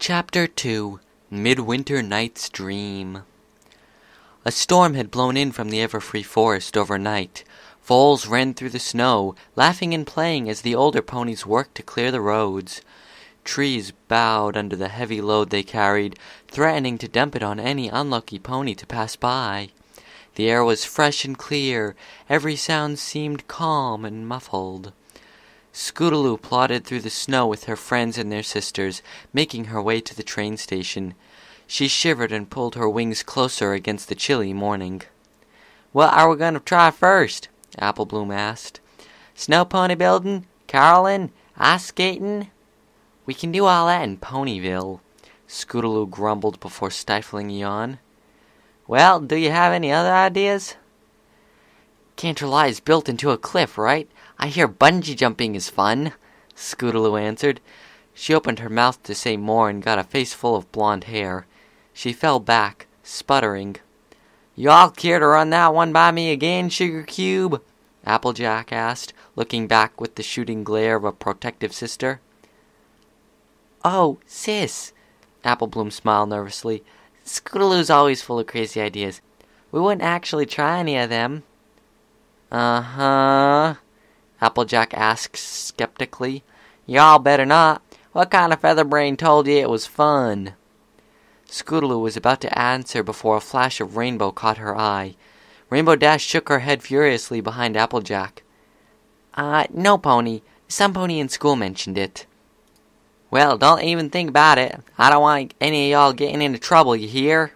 Chapter 2 Midwinter Night's Dream. A storm had blown in from the Everfree Forest overnight. Foals ran through the snow, laughing and playing as the older ponies worked to clear the roads. Trees bowed under the heavy load they carried, threatening to dump it on any unlucky pony to pass by. The air was fresh and clear. Every sound seemed calm and muffled. Scootaloo plodded through the snow with her friends and their sisters, making her way to the train station. She shivered and pulled her wings closer against the chilly morning. "What are we going to try first?" Apple Bloom asked. "Snow pony building? Caroling? Ice skating?" "We can do all that in Ponyville," Scootaloo grumbled before stifling a yawn. "Well, do you have any other ideas?" "Canterlot is built into a cliff, right? I hear bungee jumping is fun," Scootaloo answered. She opened her mouth to say more and got a face full of blonde hair. She fell back, sputtering. "You all care to run that one by me again, Sugar Cube?" Applejack asked, looking back with the shooting glare of a protective sister. "Oh, sis," Apple Bloom smiled nervously. "Scootaloo's always full of crazy ideas. We wouldn't actually try any of them." "Uh-huh," Applejack asked skeptically. "Y'all better not. What kind of featherbrain told you it was fun?" Scootaloo was about to answer before a flash of rainbow caught her eye. Rainbow Dash shook her head furiously behind Applejack. No, Pony. Some pony in school mentioned it." "Well, don't even think about it. I don't want any of y'all getting into trouble, you hear?"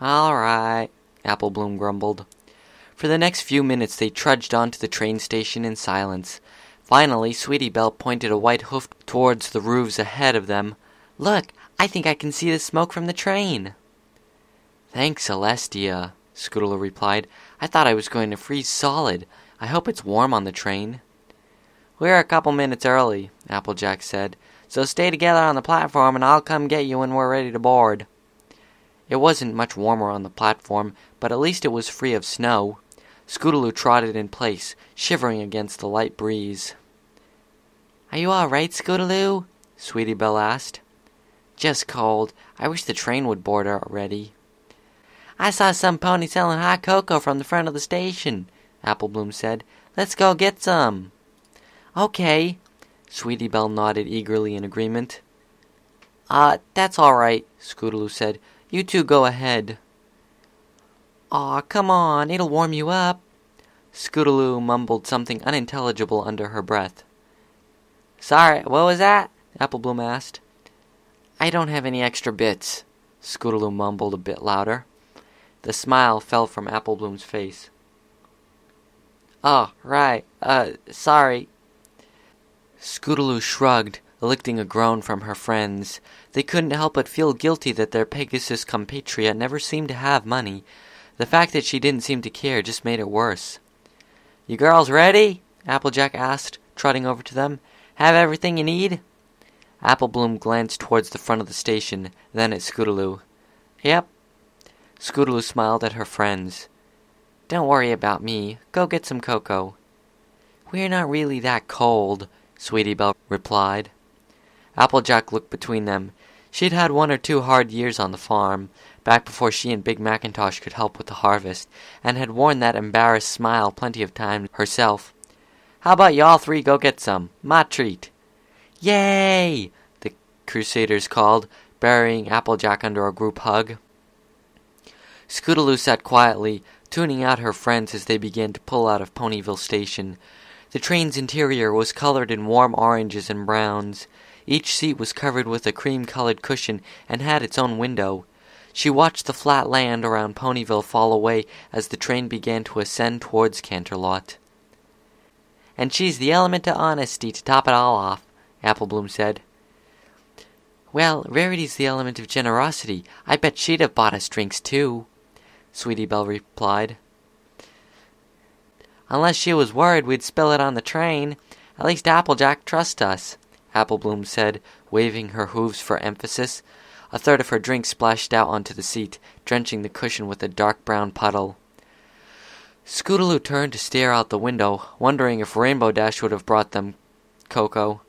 "All right," Apple Bloom grumbled. For the next few minutes they trudged on to the train station in silence. Finally, Sweetie Belle pointed a white hoof towards the roofs ahead of them. "Look, I think I can see the smoke from the train." "Thanks, Celestia," Scootaloo replied. "I thought I was going to freeze solid. I hope it's warm on the train." "We're a couple minutes early," Applejack said, "so stay together on the platform and I'll come get you when we're ready to board." It wasn't much warmer on the platform, but at least it was free of snow. Scootaloo trotted in place, shivering against the light breeze. "Are you all right, Scootaloo?" Sweetie Belle asked. "Just cold. I wish the train would board already." "I saw some pony selling hot cocoa from the front of the station," Apple Bloom said. "Let's go get some." "Okay." Sweetie Belle nodded eagerly in agreement. That's all right," Scootaloo said. "You two go ahead." "Aw, come on, it'll warm you up." Scootaloo mumbled something unintelligible under her breath. "Sorry, what was that?" Apple Bloom asked. "I don't have any extra bits," Scootaloo mumbled a bit louder. The smile fell from Apple Bloom's face. "Oh, right, sorry." Scootaloo shrugged, eliciting a groan from her friends. They couldn't help but feel guilty that their Pegasus compatriot never seemed to have money. The fact that she didn't seem to care just made it worse. "You girls ready?" Applejack asked, trotting over to them. "Have everything you need?" Apple Bloom glanced towards the front of the station, then at Scootaloo. "Yep." Scootaloo smiled at her friends. "Don't worry about me. Go get some cocoa." "We're not really that cold," Sweetie Belle replied. Applejack looked between them. She'd had 1 or 2 hard years on the farm, back before she and Big Macintosh could help with the harvest, and had worn that embarrassed smile plenty of times herself. "How about y'all 3 go get some? My treat." "Yay!" the Crusaders called, burying Applejack under a group hug. Scootaloo sat quietly, tuning out her friends as they began to pull out of Ponyville Station. The train's interior was colored in warm oranges and browns. Each seat was covered with a cream-colored cushion and had its own window. She watched the flat land around Ponyville fall away as the train began to ascend towards Canterlot. "And she's the element of honesty to top it all off," Apple Bloom said. "Well, Rarity's the element of generosity. I bet she'd have bought us drinks, too," Sweetie Belle replied. "Unless she was worried we'd spill it on the train. At least Applejack trusts us," Apple Bloom said, waving her hooves for emphasis. A third of her drink splashed out onto the seat, drenching the cushion with a dark brown puddle. Scootaloo turned to stare out the window, wondering if Rainbow Dash would have brought them cocoa.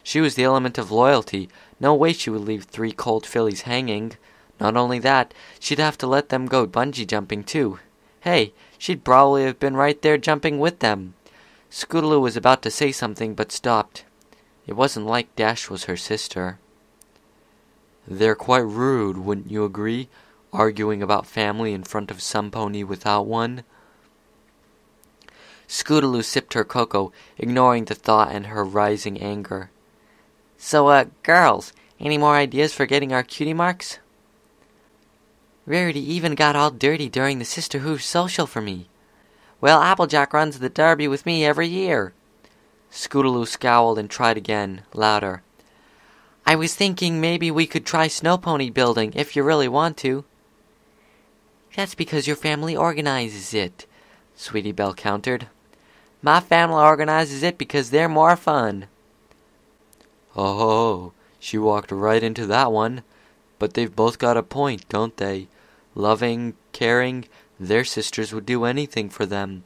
She was the element of loyalty. No way she would leave 3 cold fillies hanging. Not only that, she'd have to let them go bungee jumping too. Hey, she'd probably have been right there jumping with them. Scootaloo was about to say something but stopped. It wasn't like Dash was her sister. They're quite rude, wouldn't you agree? Arguing about family in front of some pony without one. Scootaloo sipped her cocoa, ignoring the thought and her rising anger. So, girls, any more ideas for getting our cutie marks? Rarity even got all dirty during the Sisterhood social for me. Well, Applejack runs the derby with me every year. Scootaloo scowled and tried again, louder. I was thinking maybe we could try snow pony building, if you really want to. That's because your family organizes it, Sweetie Belle countered. My family organizes it because they're more fun. Oh, she walked right into that one. But they've both got a point, don't they? Loving, caring, their sisters would do anything for them.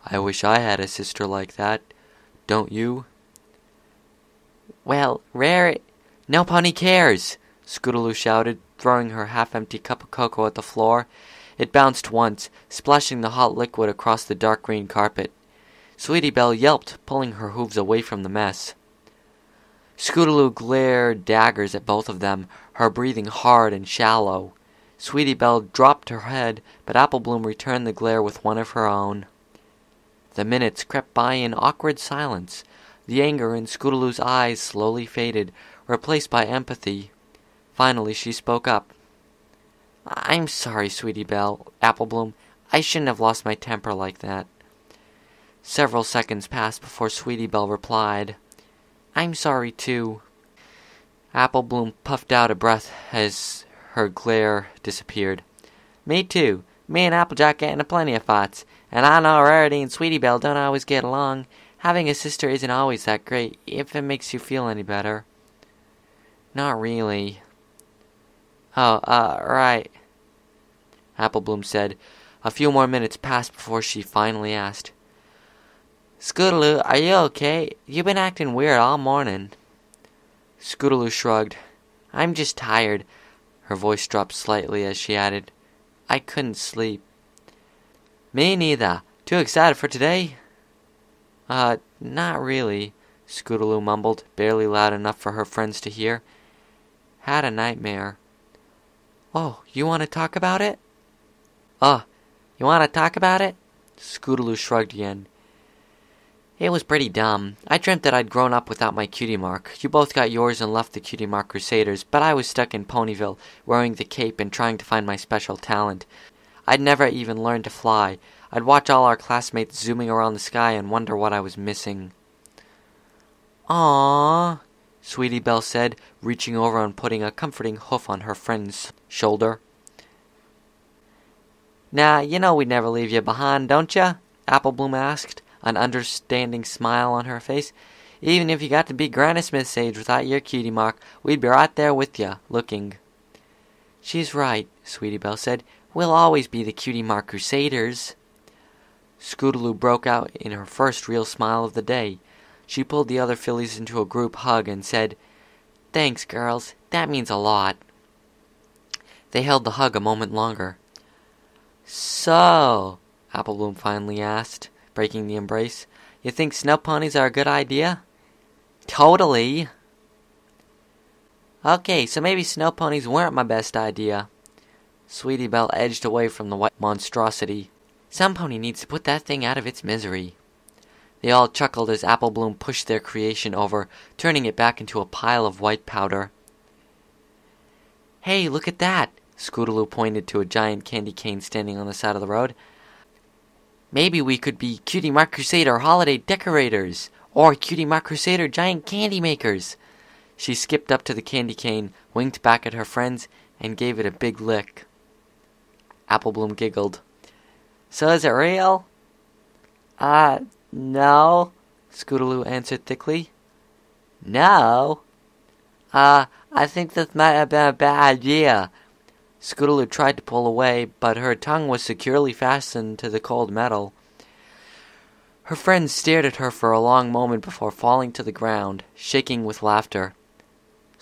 I wish I had a sister like that. Don't you? Well, No pony cares, Scootaloo shouted, throwing her half-empty cup of cocoa at the floor. It bounced once, splashing the hot liquid across the dark green carpet. Sweetie Belle yelped, pulling her hooves away from the mess. Scootaloo glared daggers at both of them, her breathing hard and shallow. Sweetie Belle dropped her head, but Apple Bloom returned the glare with one of her own. The minutes crept by in awkward silence. The anger in Scootaloo's eyes slowly faded, replaced by empathy. Finally she spoke up. I'm sorry, Sweetie Belle, Apple Bloom. I shouldn't have lost my temper like that. Several seconds passed before Sweetie Belle replied. I'm sorry, too. Apple Bloom puffed out a breath as her glare disappeared. Me too. Me and Applejack get into plenty of fights, and I know Rarity and Sweetie Belle don't always get along. Having a sister isn't always that great, if it makes you feel any better. Not really. Oh, right, Apple Bloom said. A few more minutes passed before she finally asked. Scootaloo, are you okay? You've been acting weird all morning. Scootaloo shrugged. I'm just tired. Her voice dropped slightly as she added, I couldn't sleep. Me neither. Too excited for today? Not really, Scootaloo mumbled, barely loud enough for her friends to hear. Had a nightmare. Oh, you want to talk about it? You want to talk about it? Scootaloo shrugged again. It was pretty dumb. I dreamt that I'd grown up without my cutie mark. You both got yours and left the Cutie Mark Crusaders, but I was stuck in Ponyville, wearing the cape and trying to find my special talent. I'd never even learned to fly. I'd watch all our classmates zooming around the sky and wonder what I was missing. Aww, Sweetie Belle said, reaching over and putting a comforting hoof on her friend's shoulder. Nah, you know we'd never leave you behind, don't ya? Apple Bloom asked, an understanding smile on her face. Even if you got to be Granny Smith's age without your cutie mark, we'd be right there with ya, looking. She's right, Sweetie Belle said. We'll always be the Cutie Mark Crusaders. Scootaloo broke out in her first real smile of the day. She pulled the other fillies into a group hug and said, Thanks, girls. That means a lot. They held the hug a moment longer. So, Apple Bloom finally asked, breaking the embrace, you think snow ponies are a good idea? Totally. Okay, so maybe snow ponies weren't my best idea. Sweetie Belle edged away from the white monstrosity. Some pony needs to put that thing out of its misery. They all chuckled as Apple Bloom pushed their creation over, turning it back into a pile of white powder. Hey, look at that! Scootaloo pointed to a giant candy cane standing on the side of the road. Maybe we could be Cutie Mark Crusader holiday decorators, or Cutie Mark Crusader giant candy makers. She skipped up to the candy cane, winked back at her friends, and gave it a big lick. Apple Bloom giggled. So is it real? No, Scootaloo answered thickly. No? I think this might have been a bad idea. Scootaloo tried to pull away, but her tongue was securely fastened to the cold metal. Her friends stared at her for a long moment before falling to the ground, shaking with laughter.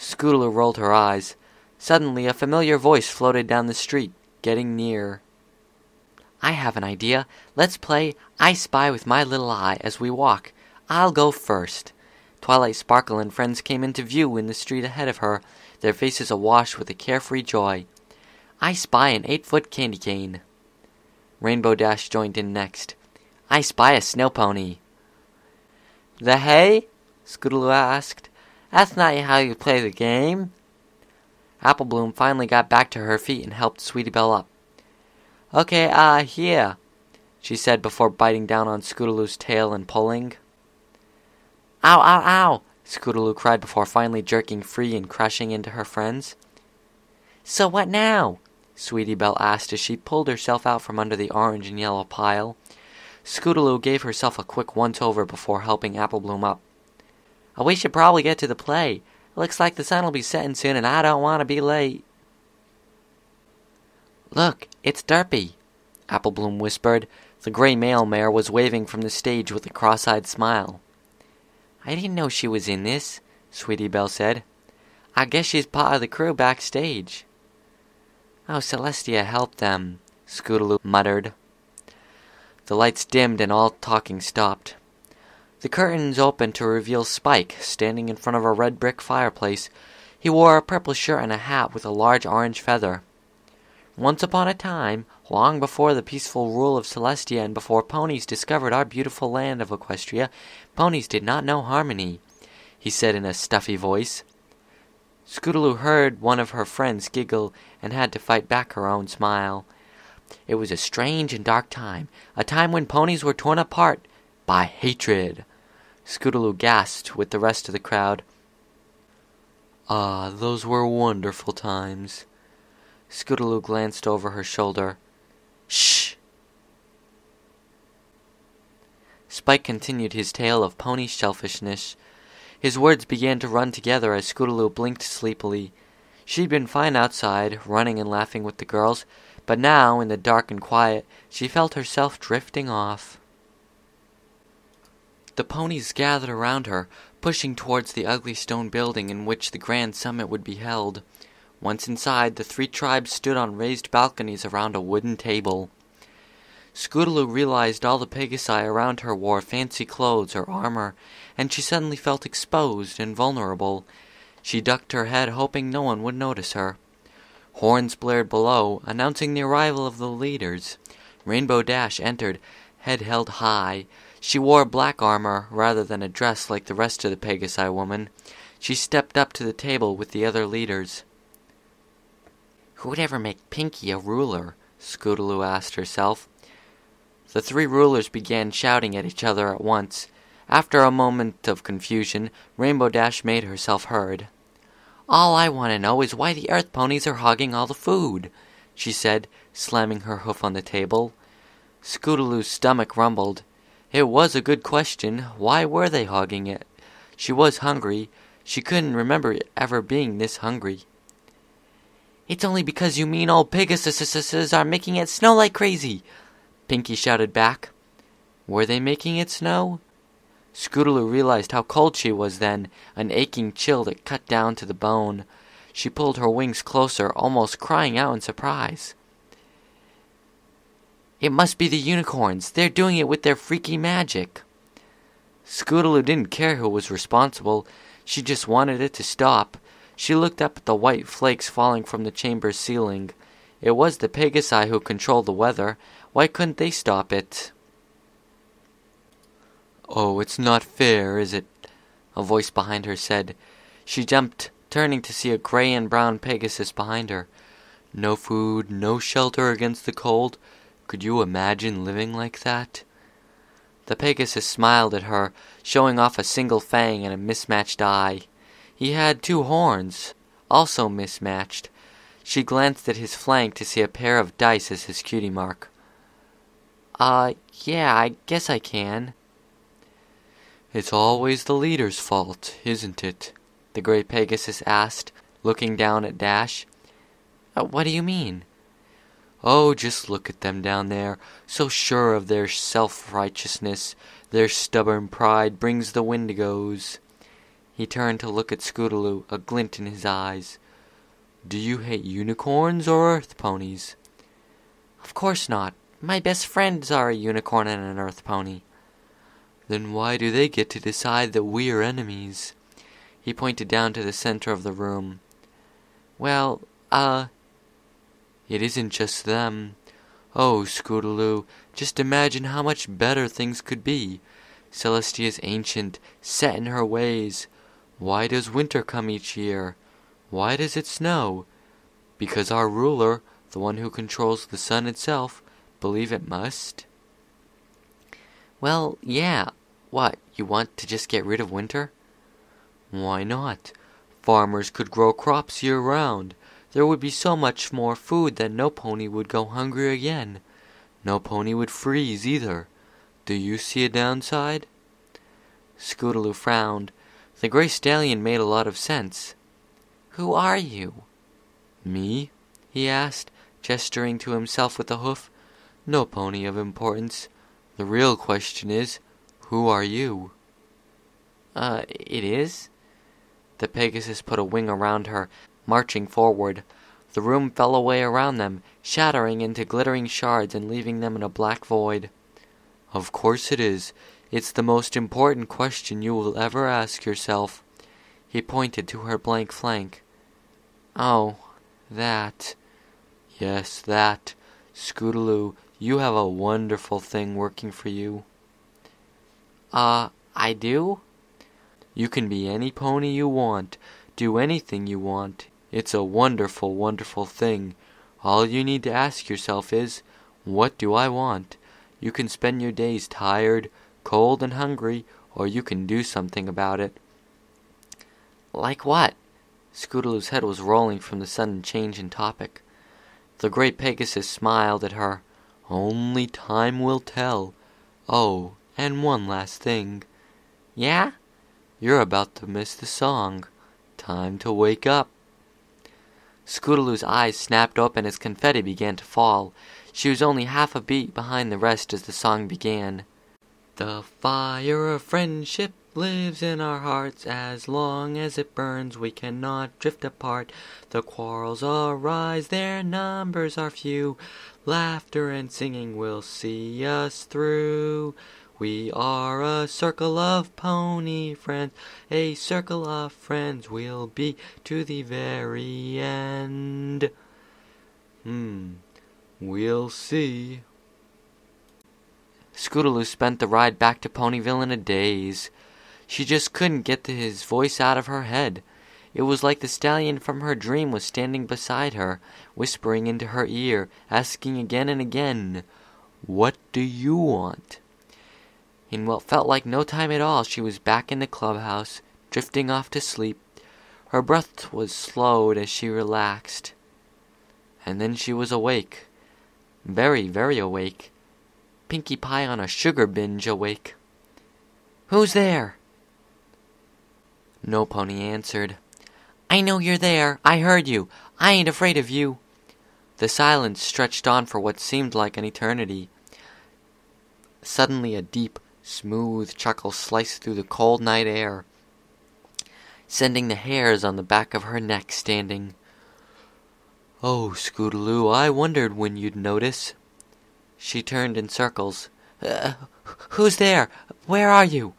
Scootaloo rolled her eyes. Suddenly, a familiar voice floated down the street, getting near. I have an idea. Let's play I Spy with my little eye as we walk. I'll go first. Twilight Sparkle and friends came into view in the street ahead of her, their faces awash with a carefree joy. I spy an 8-foot candy cane. Rainbow Dash joined in next. I spy a snow pony. The hay? Scootaloo asked. That's not how you play the game. Apple Bloom finally got back to her feet and helped Sweetie Belle up. Okay, here, she said before biting down on Scootaloo's tail and pulling. Ow, ow, ow, Scootaloo cried before finally jerking free and crashing into her friends. So what now? Sweetie Belle asked as she pulled herself out from under the orange and yellow pile. Scootaloo gave herself a quick once-over before helping Apple Bloom up. We should probably get to the play. Looks like the sun will be setting soon and I don't want to be late. Look, it's Derpy, Apple Bloom whispered. The gray male mare was waving from the stage with a cross-eyed smile. I didn't know she was in this, Sweetie Belle said. I guess she's part of the crew backstage. Oh, Celestia helped them, Scootaloo muttered. The lights dimmed and all talking stopped. The curtains opened to reveal Spike, standing in front of a red brick fireplace. He wore a purple shirt and a hat with a large orange feather. Once upon a time, long before the peaceful rule of Celestia and before ponies discovered our beautiful land of Equestria, ponies did not know harmony, he said in a stuffy voice. Scootaloo heard one of her friends giggle and had to fight back her own smile. It was a strange and dark time, a time when ponies were torn apart by hatred. Scootaloo gasped with the rest of the crowd. Ah, those were wonderful times. Scootaloo glanced over her shoulder. Shh! Spike continued his tale of pony shellfishness. His words began to run together as Scootaloo blinked sleepily. She'd been fine outside, running and laughing with the girls, but now, in the dark and quiet, she felt herself drifting off. The ponies gathered around her, pushing towards the ugly stone building in which the grand summit would be held. Once inside, the 3 tribes stood on raised balconies around a wooden table. Scootaloo realized all the Pegasi around her wore fancy clothes or armor, and she suddenly felt exposed and vulnerable. She ducked her head, hoping no one would notice her. Horns blared below, announcing the arrival of the leaders. Rainbow Dash entered, head held high. She wore black armor rather than a dress like the rest of the Pegasi woman. She stepped up to the table with the other leaders. Who'd ever make Pinky a ruler? Scootaloo asked herself. The 3 rulers began shouting at each other at once. After a moment of confusion, Rainbow Dash made herself heard. All I want to know is why the earth ponies are hogging all the food, she said, slamming her hoof on the table. Scootaloo's stomach rumbled. It was a good question. Why were they hogging it? She was hungry. She couldn't remember ever being this hungry. It's only because you mean old Pegasuses are making it snow like crazy, Pinky shouted back. Were they making it snow? Scootaloo realized how cold she was then, an aching chill that cut down to the bone. She pulled her wings closer, almost crying out in surprise. It must be the unicorns. They're doing it with their freaky magic. Scootaloo didn't care who was responsible. She just wanted it to stop. She looked up at the white flakes falling from the chamber's ceiling. It was the Pegasi who controlled the weather. Why couldn't they stop it? Oh, it's not fair, is it? A voice behind her said. She jumped, turning to see a gray and brown Pegasus behind her. No food, no shelter against the cold. Could you imagine living like that? The Pegasus smiled at her, showing off a single fang and a mismatched eye. He had 2 horns, also mismatched. She glanced at his flank to see a pair of dice as his cutie mark. Yeah, I guess I can. It's always the leader's fault, isn't it? The gray Pegasus asked, looking down at Dash. What do you mean? Oh, just look at them down there, so sure of their self-righteousness. Their stubborn pride brings the Wendigos. He turned to look at Scootaloo, a glint in his eyes. "Do you hate unicorns or earth ponies?" "Of course not. My best friends are a unicorn and an earth pony." "Then why do they get to decide that we are enemies?" He pointed down to the center of the room. "Well, it isn't just them. Oh, Scootaloo, just imagine how much better things could be. Celestia's ancient, set in her ways. Why does winter come each year? Why does it snow? Because our ruler, the one who controls the sun itself, believe it must." "Well, yeah. What, you want to just get rid of winter?" "Why not? Farmers could grow crops year-round. There would be so much more food that no pony would go hungry again. No pony would freeze, either. Do you see a downside?" Scootaloo frowned. The gray stallion made a lot of sense. "Who are you?" "Me?" he asked, gesturing to himself with a hoof. "No pony of importance. The real question is, who are you?" It is?" The Pegasus put a wing around her, marching forward. The room fell away around them, shattering into glittering shards and leaving them in a black void. "Of course it is. It's the most important question you will ever ask yourself." He pointed to her blank flank. "Oh, that." "Yes, that. Scootaloo, you have a wonderful thing working for you." I do?" "You can be any pony you want, do anything you want. It's a wonderful, wonderful thing. All you need to ask yourself is, what do I want? You can spend your days tired, cold, and hungry, or you can do something about it." "Like what?" Scootaloo's head was rolling from the sudden change in topic. The great Pegasus smiled at her. "Only time will tell. Oh, and one last thing." "Yeah?" "You're about to miss the song. Time to wake up." Scootaloo's eyes snapped open as confetti began to fall. She was only half a beat behind the rest as the song began. "The fire of friendship lives in our hearts. As long as it burns, we cannot drift apart. The quarrels arise, their numbers are few. Laughter and singing will see us through. We are a circle of pony friends. A circle of friends we'll be to the very end." We'll see. Scootaloo spent the ride back to Ponyville in a daze. She just couldn't get his voice out of her head. It was like the stallion from her dream was standing beside her, whispering into her ear, asking again and again, "What do you want?" In what felt like no time at all, she was back in the clubhouse, drifting off to sleep. Her breath was slowed as she relaxed. And then she was awake. Very, very awake. Pinkie Pie on a sugar binge awake. "Who's there?" No pony answered. "I know you're there. I heard you. I ain't afraid of you." The silence stretched on for what seemed like an eternity. Suddenly a deep, smooth chuckle sliced through the cold night air, sending the hairs on the back of her neck standing. "Oh, Scootaloo, I wondered when you'd notice." She turned in circles. Who's there? Where are you?"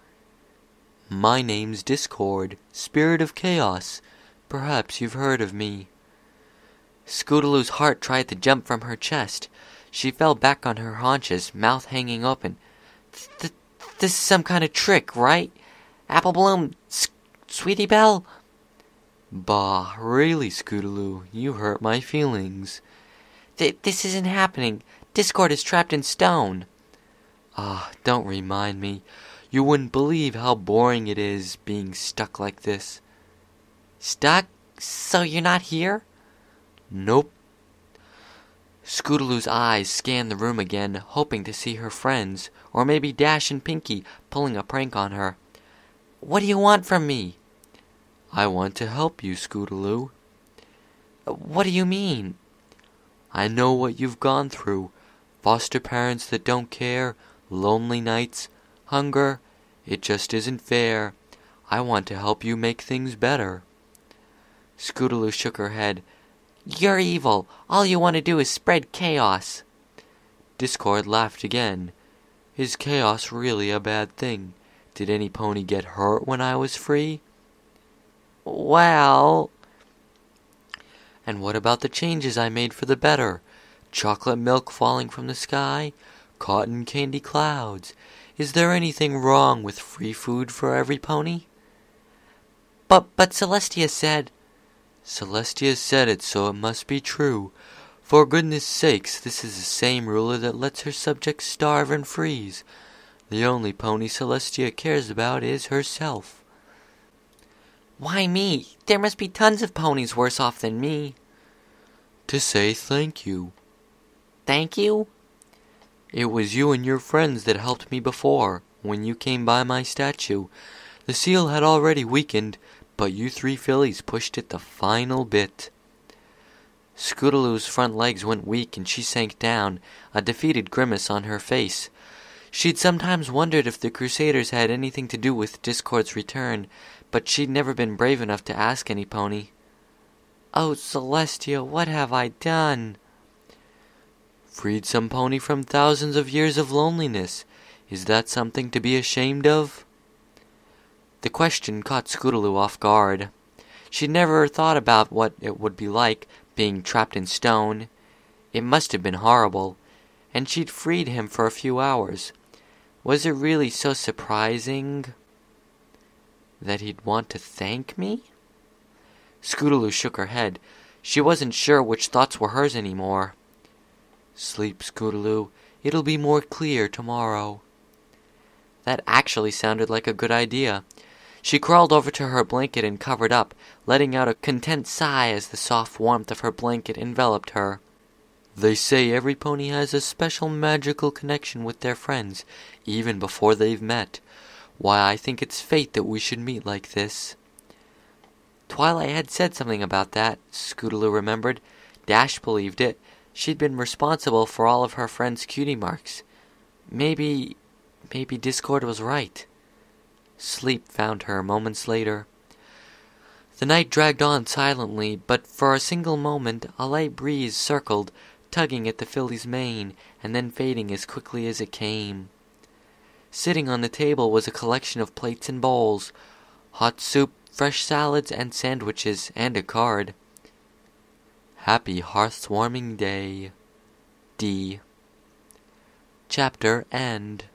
"My name's Discord, Spirit of Chaos. Perhaps you've heard of me." Scootaloo's heart tried to jump from her chest. She fell back on her haunches, mouth hanging open. This is some kind of trick, right? Apple Bloom, Sweetie Belle?" "Bah, really, Scootaloo, you hurt my feelings." This isn't happening. Discord is trapped in stone." "Ah, don't remind me. You wouldn't believe how boring it is being stuck like this." "Stuck? So you're not here?" "Nope." Scootaloo's eyes scanned the room again, hoping to see her friends, or maybe Dash and Pinkie pulling a prank on her. "What do you want from me?" "I want to help you, Scootaloo." "What do you mean?" "I know what you've gone through. Foster parents that don't care, lonely nights, hunger. It just isn't fair. I want to help you make things better. Scootaloo shook her head. You're evil. All you want to do is spread chaos. Discord laughed again. Is chaos really a bad thing? Did any pony get hurt when I was free? Well... And what about the changes I made for the better? Chocolate milk falling from the sky? Cotton candy clouds? Is there anything wrong with free food for every pony? But Celestia said... Celestia said it, so it must be true. For goodness sakes, this is the same ruler that lets her subjects starve and freeze. The only pony Celestia cares about is herself. Why me? There must be tons of ponies worse off than me. To say thank you. Thank you? It was you and your friends that helped me before, when you came by my statue. The seal had already weakened, but you 3 fillies pushed it the final bit. Scootaloo's front legs went weak and she sank down, a defeated grimace on her face. She'd sometimes wondered if the Crusaders had anything to do with Discord's return, but she'd never been brave enough to ask any pony. Oh, Celestia, what have I done? Freed some pony from thousands of years of loneliness. Is that something to be ashamed of? The question caught Scootaloo off guard. She'd never thought about what it would be like, being trapped in stone. It must have been horrible. And she'd freed him for a few hours. Was it really so surprising that he'd want to thank me? Scootaloo shook her head. She wasn't sure which thoughts were hers anymore. Sleep, Scootaloo. It'll be more clear tomorrow. That actually sounded like a good idea. She crawled over to her blanket and covered up, letting out a content sigh as the soft warmth of her blanket enveloped her. They say every pony has a special magical connection with their friends, even before they've met. Why, I think it's fate that we should meet like this. Twilight had said something about that, Scootaloo remembered. Dash believed it. She'd been responsible for all of her friends' cutie marks. Maybe Discord was right. Sleep found her moments later. The night dragged on silently, but for a single moment a light breeze circled, tugging at the filly's mane, and then fading as quickly as it came. Sitting on the table was a collection of plates and bowls, hot soup, fresh salads and sandwiches, and a card. Happy hearth-warming day. D. Chapter end.